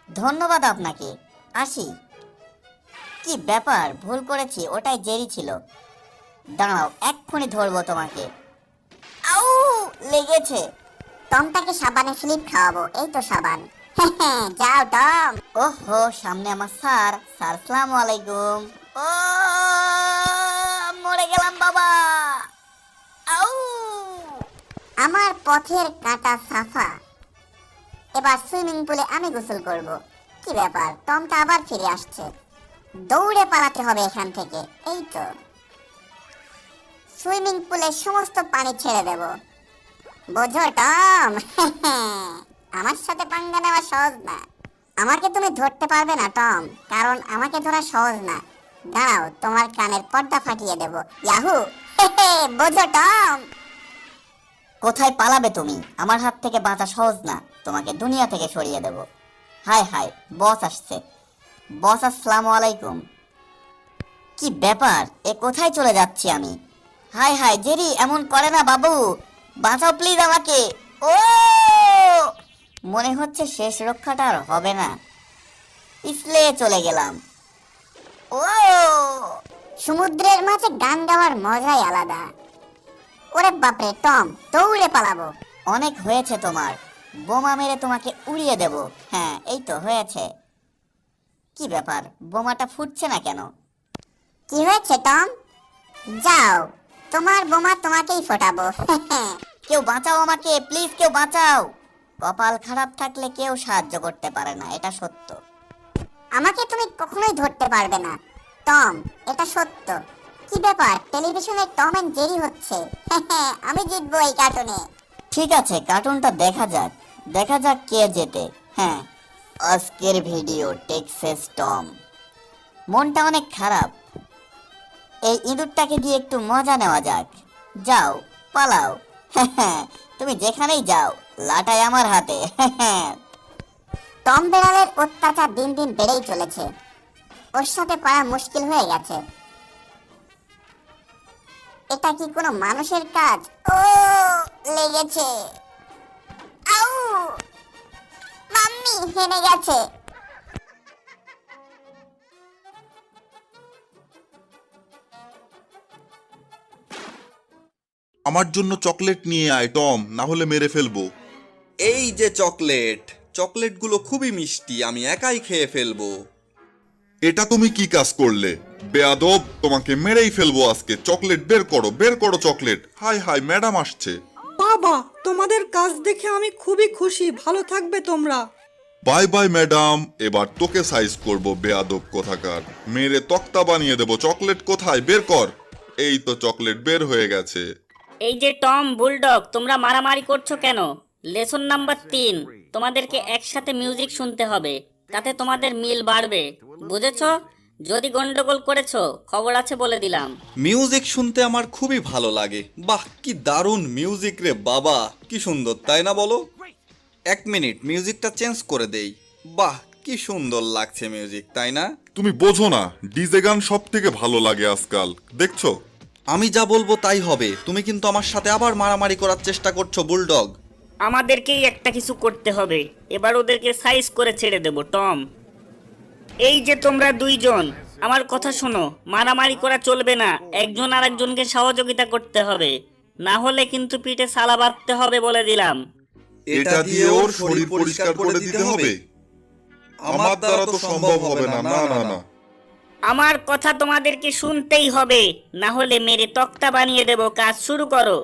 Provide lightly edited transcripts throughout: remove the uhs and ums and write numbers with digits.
ধন্যবাদ আপনাকে। আসি। কি ব্যাপার, ভুল করেছি, ওটাই জেরি ছিল। দাঁড়াও, এক্ষুনি ধরবো তোমাকে। আউ, লেগেছে। টমটাকে সাবানে স্লিপ খাওয়াবো, এই তো সাবান। যাও টম। ওহো, সামনে আমার স্যার। স্যার, আসসালামু আলাইকুম। ও, মরে গেলাম বাবা। আউ। আমার পথের কাঁটা সাফা। এবার সুইমিং পুলে আমি গোসল করব। কি ব্যাপার, টমটা আবার ফিরে আসছে। দৌড়ে পালাতে হবে এখান থেকে। এই তো সুইমিং পুলে সমস্ত পানি ছেড়ে দেব। বোঝো টম? আমার সাথে পাঙ্গা নেওয়া সহজ না। আমাকে তুমি ধরতে পারবে না টম, কারণ আমাকে ধরা সহজ না। দাঁড়াও, তোমার কানের পর্দা ফাটিয়ে দেব। ইয়াহু! বোঝো টম? কোথায় পালাবে তুমি? আমার হাত থেকে বাঁচা সহজ না, তোমাকে দুনিয়া থেকে সরিয়ে দেব। হায় হায়, বস আসছে। বস, আসসালামু আলাইকুম। কি ব্যাপার, এ কোথায় চলে যাচ্ছি আমি? হায় হায়, জেরি এমন করে না বাবু, বাঁচাও প্লিজ আমাকে। ও, মনে হচ্ছে শেষ রক্ষাটা আর হবে না, পিছলে চলে গেলাম। ও, সমুদ্রের মাঝে গান গাওয়ার মজাই আলাদা। ওরে বাপরে টম, দৌড়ে পালাবো। অনেক হয়েছে তোমার, বোমা মেরে তোমাকে উড়িয়ে দেব। হ্যাঁ, এই তো হয়েছে। কি ব্যাপার, বোমাটা ফুটছে না কেন? কি হয়েছে টম? যাও, তোমার বোমা তোমাকেই ফোটাবো। কেউ বাঁচাও আমাকে প্লিজ, কেউ বাঁচাও। কপাল খারাপ থাকলে কেউ সাহায্য করতে পারে না, এটা সত্য। আমাকে তুমি কখনোই ধরতে পারবে না টম, এটা সত্য। কি ব্যাপার, টেলিভিশনে টম এন্ড জেরি হচ্ছে। আমি জিতবো এই কার্টুনে। ঠিক আছে, কার্টুনটা দেখা যাক, দেখা যাক কে জেতে। হ্যাঁ, আজকের ভিডিও টেক্সাস টম। মনটা অনেক খারাপ, এই ইঁদুরটাকে দিয়ে একটু মজা নেওয়া যাক। যাও, পালাও। তুমি যেখানেই যাও, লাটাই আমার হাতে। টম বেড়ালের অত্যাচার দিন দিন বেড়েই চলেছে। ওর সাথে পারা মুশকিল হয়ে গেছে। এটা কি কোনো মানুষের কাজ? ও, লেগেছে। আউ, মাম্মি হেনে গেছে। আমার জন্য চকলেট নিয়ে আয় টম, না হলে মেরে ফেলবো। এই যে চকলেট, চকলেটগুলো খুবই মিষ্টি, আমি একাই খেয়ে ফেলবো। এটা তুমি কি কাজ করলে বেয়াদব, তোমাকে মেরেই ফেলবো আজকে। চকলেট বের করো, বের করো চকলেট। হাই হাই, ম্যাডাম আসছে। বাবা, তোমাদের কাজ দেখে আমি খুবই খুশি। ভালো থাকবে তোমরা। বাই বাই ম্যাডাম, এবার তোকে সাইজ করব বেয়াদব কোথাকার, মেরে তক্তা বানিয়ে দেবো। চকলেট কোথায়, বের কর। এই তো চকলেট বের হয়ে গেছে। এই যে টম, বুলডগ, তোমরা মারামারি করছো কেন? লেসন নাম্বার 3, তোমাদেরকে একসাথে মিউজিক শুনতে হবে, তাতে তোমাদের মিল বাড়বে, বুঝেছো? যদি গন্ডগোল করেছো, খবর আছে বলে দিলাম। মিউজিক শুনতে আমার খুবই ভালো লাগে। বাহ, কি দারুণ মিউজিক রে বাবা, কি সুন্দর, তাই না বলো? 1 মিনিট, মিউজিকটা চেঞ্জ করে দেই। বাহ, কি সুন্দর লাগছে মিউজিক, তাই না? তুমি বোঝো না, ডিজে গান সব থেকে ভালো লাগে আজকাল, দেখছো? আমি যা বলবো তাই হবে। তুমি কিন্তু আমার সাথে আবার মারামারি করার চেষ্টা করছো বুলডগ। আমাদেরকেই একটা কিছু করতে হবে, এবার ওদেরকে সাইজ করে ছেড়ে দেব। টম, এই যে তোমরা দুইজন, আমার কথা শোনো, মারামারি করা চলবে না, একজন আরেকজনকে সহযোগিতা করতে হবে, না হলে কিন্তু পিঠে সালা বাঁধতে হবে বলে দিলাম। এটা দিয়ে ওর শরীর পরিষ্কার করে দিতে হবে? আমার দ্বারা তো সম্ভব হবে না, না না না। আমার কথা তোমাদেরকে শুনতেই হবে, না হলে মেরে তক্তা বানিয়ে দেব। কাজ শুরু করো।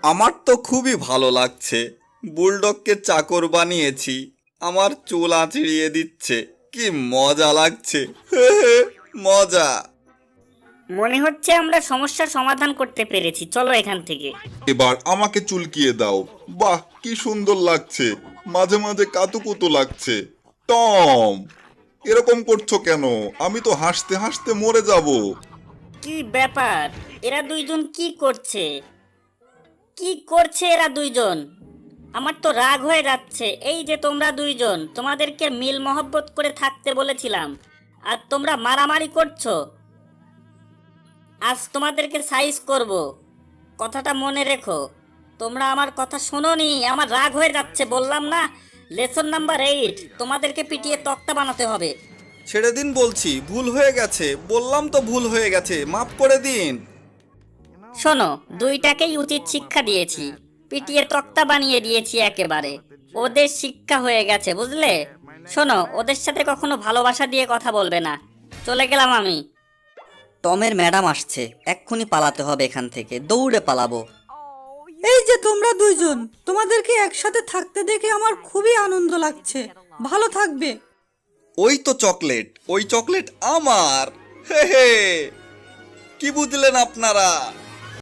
আমার তো খুবই ভালো লাগছে, বুলডগকে চাকর বানিয়েছি, আমার চুল আঁচড়িয়ে দিচ্ছে, কি মজা লাগছে। মজা। মনে হচ্ছে আমরা সমস্যার সমাধান করতে পেরেছি, চলো এখান থেকে। এবার আমাকে চুলকিয়ে দাও। বাহ, কি সুন্দর লাগছে, মাঝে মাঝে কাতুকুতু লাগছে। টম, এরকম করছো কেন? আমি তো হাসতে হাসতে মরে যাব। কি ব্যাপার, এরা দুইজন কি করছে? কি করছে এরা দুইজন? আমার তো রাগ হয়ে যাচ্ছে। এই যে তোমরা দুইজন, তোমাদেরকে মিল মহব্বত করে থাকতে বলেছিলাম, আর তোমরা মারামারি করছো। আজ তোমাদেরকে সাইজ করব, কথাটা মনে রেখো। তোমরা আমার কথা শোনোনি, আমার রাগ হয়ে যাচ্ছে, বললাম না। লেসন নাম্বার 8, তোমাদেরকে পিটিয়ে তক্তা বানাতে হবে। ছেড়ে দিন বলছি, ভুল হয়ে গেছে, বললাম তো ভুল হয়ে গেছে, মাফ করে দিন। শোনো, দুইটাকেই উচিত শিক্ষা দিয়েছি, পিটিয়ে তক্তা বানিয়ে দিয়েছি একেবারে। ওদের শিক্ষা হয়ে গেছে, বুঝলে? শোনো, ওদের সাথে কখনো ভালোবাসা দিয়ে কথা বলবে না। চলে গেলাম আমি। টমের ম্যাডাম আসছে, এক্ষুনি পালাতে হবে এখান থেকে, দৌড়ে পালাবো। এই যে তোমরা দুইজন, তোমাদেরকে একসাথে থাকতে দেখে আমার খুবই আনন্দ লাগছে। ভালো থাকবে। ওই তো চকলেট, ওই চকলেট আমার। হে হে, কি বুঝলেন আপনারা?